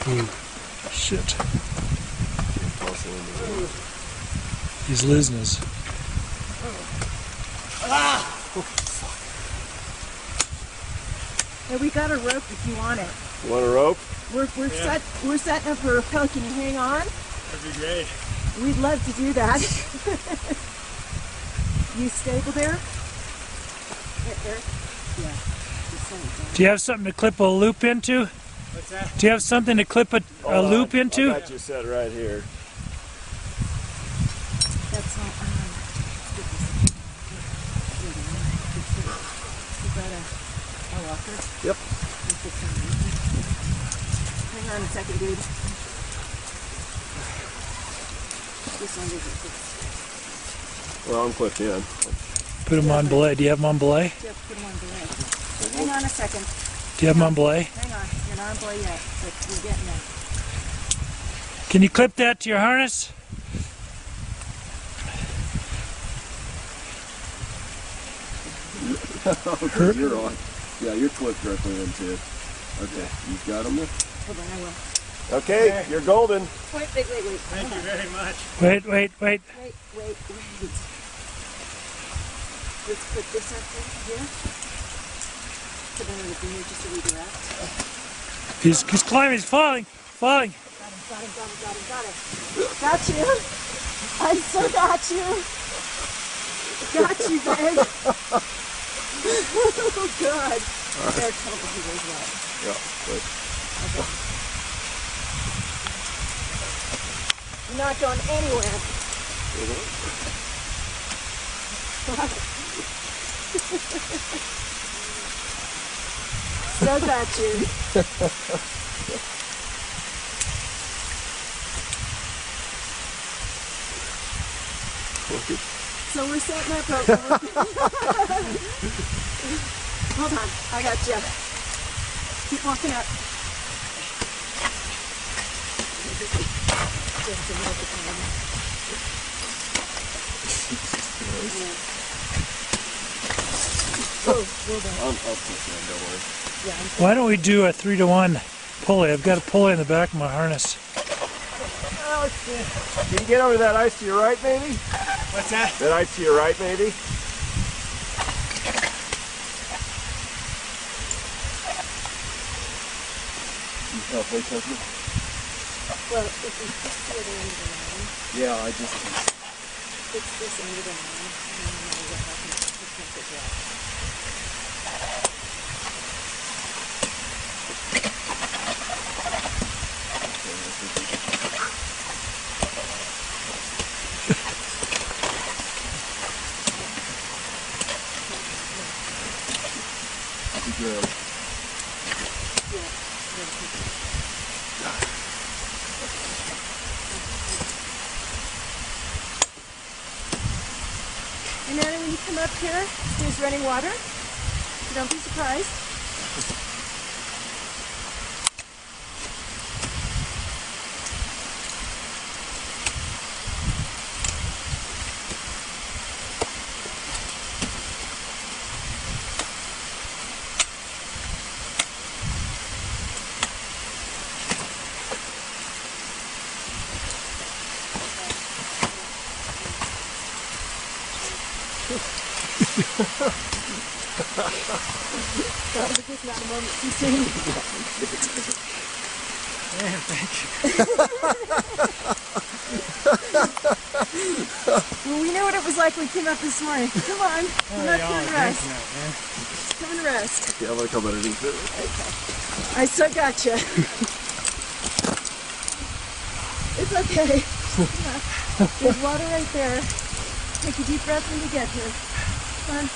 Ooh, shit. He's losing his. Yeah, we got a rope if you want it. You want a rope? We're setting up for a rappel. Can you hang on? That'd be great. We'd love to do that. You stable there? Right there? Yeah. Do you have something to clip a loop into? What's that? Do you have something to clip a loop into? I got you set right here. That's not. You got a locker? Yep. Hang on a second, dude. This one isn't fixed. Well, I'm clipped in. Put them on belay. Do you have them on belay? Yep, put them on belay. Hang on a second. Do you have them on belay? Hang on. You're not on belay yet, but we're getting there. Can you clip that to your harness? Okay, you're on. Yeah, you're clipped directly into it. Okay, you've got them there? Hold on, I will. Okay, you're golden. Wait. Thank you very much. Wait. Wait. Let's put this up here. Put it on the beam just so we direct. He's climbing. He's falling. Got him. Got you. I so got you. Got you, babe. Oh, God. There, tell him he was right. Yeah, good. Okay. You're not going anywhere. So got you. So we're setting up over. Hold on, I got you. Keep walking up. I'll push in, don't worry. Why don't we do a 3-to-1 pulley? I've got a pulley in the back of my harness. Can you get over that ice to your right, maybe? What's that? That ice to your right, maybe? Oh, please help me. Well, if we fix the other end of the line, Yeah, I just... fix this end of the line, and then we'll get back and fix it up. Good. And then when you come up here, there's running water. So don't be surprised. That was just not a moment too soon. Man, thank you. Well, we knew what it was like when we came up this morning. Come on, come up here and rest. Come and rest. Yeah, I'm gonna come underneath it. Okay. I so got you. It's okay. There's water right there. Take a deep breath when you get here. Come on.